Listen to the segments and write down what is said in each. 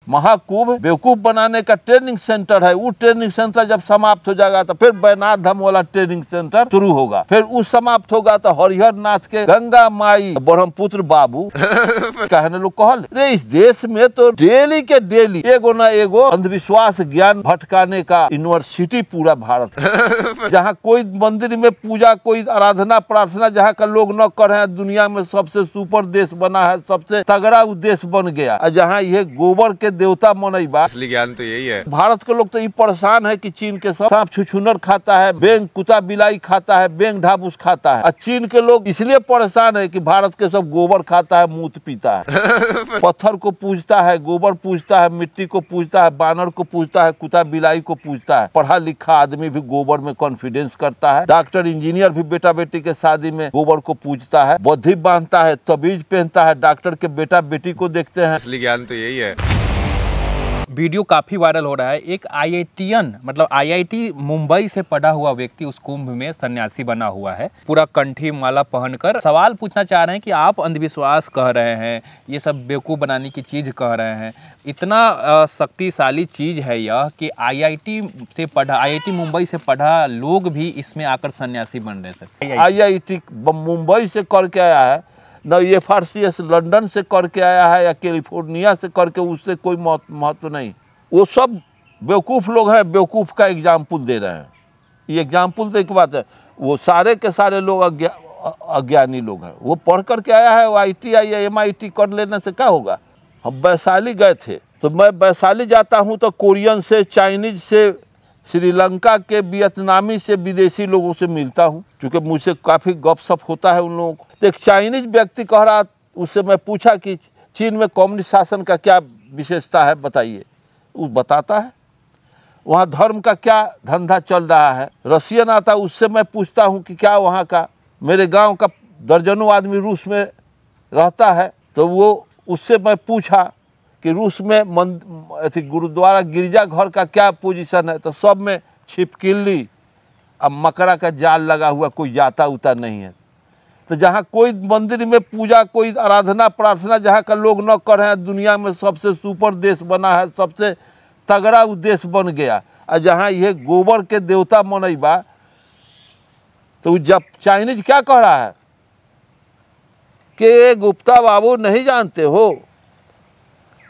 महाकुंभ बेवकूफ बनाने का ट्रेनिंग सेंटर है। वो ट्रेनिंग सेंटर जब समाप्त हो जाएगा तो फिर बैजनाथ धाम वाला ट्रेनिंग सेंटर शुरू होगा। फिर उस समाप्त होगा तो हरिहर नाथ के गंगा माई ब्रह्मपुत्र बाबू कहने लोग कहल रे इस देश में तो डेली के डेली एगो न एगो अंधविश्वास ज्ञान भटकाने का यूनिवर्सिटी पूरा भारत जहाँ कोई मंदिर में पूजा कोई आराधना प्रार्थना जहाँ का लोग न कर रहे हैं, दुनिया में सबसे सुपर देश बना है, सबसे तगड़ा देश बन गया। जहाँ ये गोबर के देवता मनईबा, असली ज्ञान तो यही है। भारत के लोग तो ये परेशान है कि चीन के सब सांप छुछुनर खाता है, बेंग कुत्ता बिलाई खाता है, बेंग ढाबूस खाता है। और चीन के लोग इसलिए परेशान है कि भारत के सब गोबर खाता है, मूत पीता है, पत्थर को पूजता है, गोबर पूजता है, मिट्टी को पूजता है, बानर को पूजता है, कुत्ता बिलाई को पूजता है। पढ़ा लिखा आदमी भी गोबर में कॉन्फिडेंस करता है, डॉक्टर इंजीनियर भी बेटा बेटी के शादी में गोबर को पूजता है, बद्धी बांधता है, तबीज पहनता है, डॉक्टर के बेटा बेटी को देखते हैं। असली ज्ञान तो यही है। वीडियो काफ़ी वायरल हो रहा है। एक आईआईटीएन मतलब आईआईटी मुंबई से पढ़ा हुआ व्यक्ति उस कुंभ में सन्यासी बना हुआ है, पूरा कंठी माला पहनकर। सवाल पूछना चाह रहे हैं कि आप अंधविश्वास कह रहे हैं, ये सब बेवकूफ़ बनाने की चीज़ कह रहे हैं। इतना शक्तिशाली चीज़ है यह कि आईआईटी मुंबई से पढ़ा लोग भी इसमें आकर सन्यासी बन रहे हैं। आईआईटी मुंबई से करके आया है न, ये FRCS लंदन से करके आया है या कैलिफोर्निया से करके, उससे कोई महत्व नहीं। वो सब बेवकूफ़ लोग हैं, बेवकूफ़ का एग्जाम्पल दे रहे हैं। ये एग्जाम्पल दे की बात है, वो सारे के सारे लोग अज्ञानी लोग हैं। वो पढ़ कर के आया है, वो ITI या MIT कर लेने से क्या होगा। हम वैशाली गए थे तो मैं वैशाली जाता हूँ तो कोरियन से, चाइनीज से, श्रीलंका के, वियतनामी से, विदेशी लोगों से मिलता हूँ, क्योंकि मुझसे काफ़ी गपशप होता है उन लोगों को। तो एक चाइनीज व्यक्ति कह रहा, उससे मैं पूछा कि चीन में कम्युनिस्ट शासन का क्या विशेषता है बताइए। वो बताता है वहाँ धर्म का क्या धंधा चल रहा है। रशियन आता, उससे मैं पूछता हूँ कि क्या वहाँ का, मेरे गाँव का दर्जनों आदमी रूस में रहता है, तो वो उससे मैं पूछा कि रूस में ऐसे गुरुद्वारा गिरजा घर का क्या पोजीशन है, तो सब में छिपकली अब मकरा का जाल लगा हुआ, कोई जाता उता नहीं है। तो जहाँ कोई मंदिर में पूजा कोई आराधना प्रार्थना जहाँ का लोग न कर रहे हैं, दुनिया में सबसे सुपर देश बना है, सबसे तगड़ा देश बन गया। और जहाँ ये गोबर के देवता मनईबा, तो जब चाइनीज क्या कह रहा है कि गुप्ता बाबू नहीं जानते हो,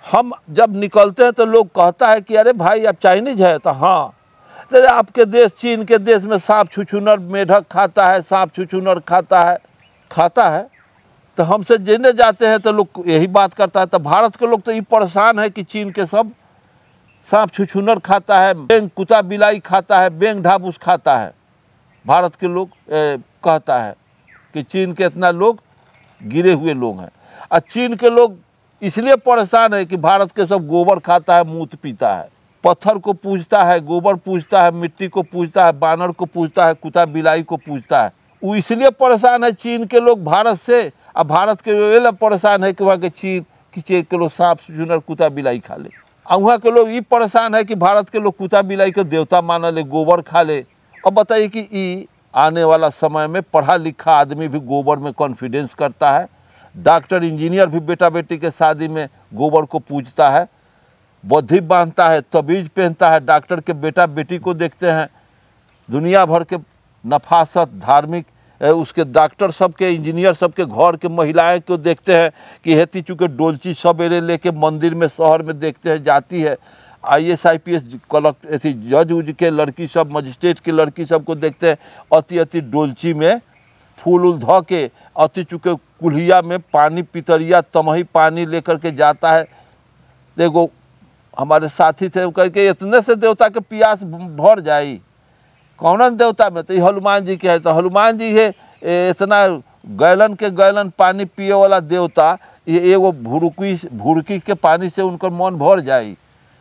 हम जब निकलते हैं तो लोग कहता है कि अरे भाई आप चाइनीज है, तो हाँ, तो आपके देश चीन के देश में सांप छुछुनर मेढक खाता है, सांप छुछुनर खाता है। तो हमसे जेने जाते हैं तो लोग यही बात करता है। तो भारत के लोग तो ये परेशान है कि चीन के सब सांप छुछुनर खाता है, बेंग कुत्ता बिलाई खाता है, बेंग ढाबूस खाता है। भारत के लोग कहता है कि चीन के इतना लोग गिरे हुए लोग हैं। और चीन के लोग इसलिए परेशान है कि भारत के सब गोबर खाता है, मूत पीता है, पत्थर को पूजता है, गोबर पूजता है, मिट्टी को पूजता है, बानर को पूजता है, कुत्ता बिलाई को पूजता है। वो इसलिए परेशान है चीन के लोग भारत से, और भारत के लोग ये परेशान है कि वहाँ के चीन के लोग सांप छुछुनर कुत्ता बिलाई खा ले। और वहाँ के लोग ये परेशान है कि भारत के लोग कुत्ता बिलाई के देवता मान ले, गोबर खा ले। अब बताइए कि ये आने वाला समय में पढ़ा लिखा आदमी भी गोबर में कॉन्फिडेंस करता है, डॉक्टर इंजीनियर भी बेटा बेटी के शादी में गोबर को पूजता है, बद्धी बांधता है, तबीज पहनता है, डॉक्टर के बेटा बेटी को देखते हैं। दुनिया भर के नफासत धार्मिक उसके डॉक्टर सबके, इंजीनियर सबके घर के महिलाएं को देखते हैं कि हेती चूँकि डोलची सवेरे लेके मंदिर में शहर में देखते हैं जाती है। IAS IPS कलेक्टर ऐसी जज उज के लड़की सब, मजिस्ट्रेट की लड़की सब को देखते हैं अति डोलची में फूल उल धो के, अति चूँकि कुल्हिया में पानी पितरिया तमही पानी लेकर के जाता है। देखो हमारे साथी थे, वो कह के इतने से देवता के प्यास भर जाई, कौन देवता में, तो ये हनुमान जी के है। तो हनुमान जी है इतना गैलन के गैलन पानी पिए वाला देवता, ये एगो भुड़की के पानी से उनका मन भर जाई।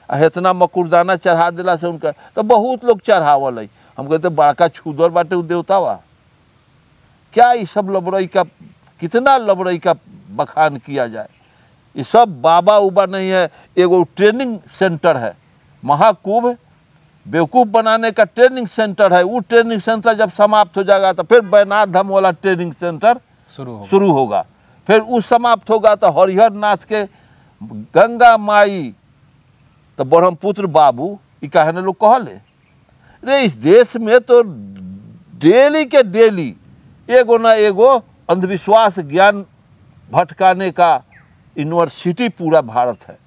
इतना मकुरदाना चढ़ा दिला से उनका, तो बहुत लोग चढ़ावल है। हम कहते बड़का छुदर बाटे उ देवता बा क्या। ये सब लबरई का, कितना लबरई का बखान किया जाए। ये सब बाबा उबा नहीं है, एगो ट्रेनिंग सेंटर है। महाकुंभ बेवकूफ़ बनाने का ट्रेनिंग सेंटर है। वो ट्रेनिंग सेंटर जब समाप्त हो जाएगा तो फिर बैजनाथ धाम वाला ट्रेनिंग सेंटर शुरू होगा। फिर उस समाप्त होगा तो हरिहर नाथ के गंगा माई तो ब्रह्मपुत्र बाबू ये काहे न लोग कहले। रे इस देश में तो डेली के डेली एगो ना एगो अंधविश्वास ज्ञान भटकाने का यूनिवर्सिटी पूरा भारत है।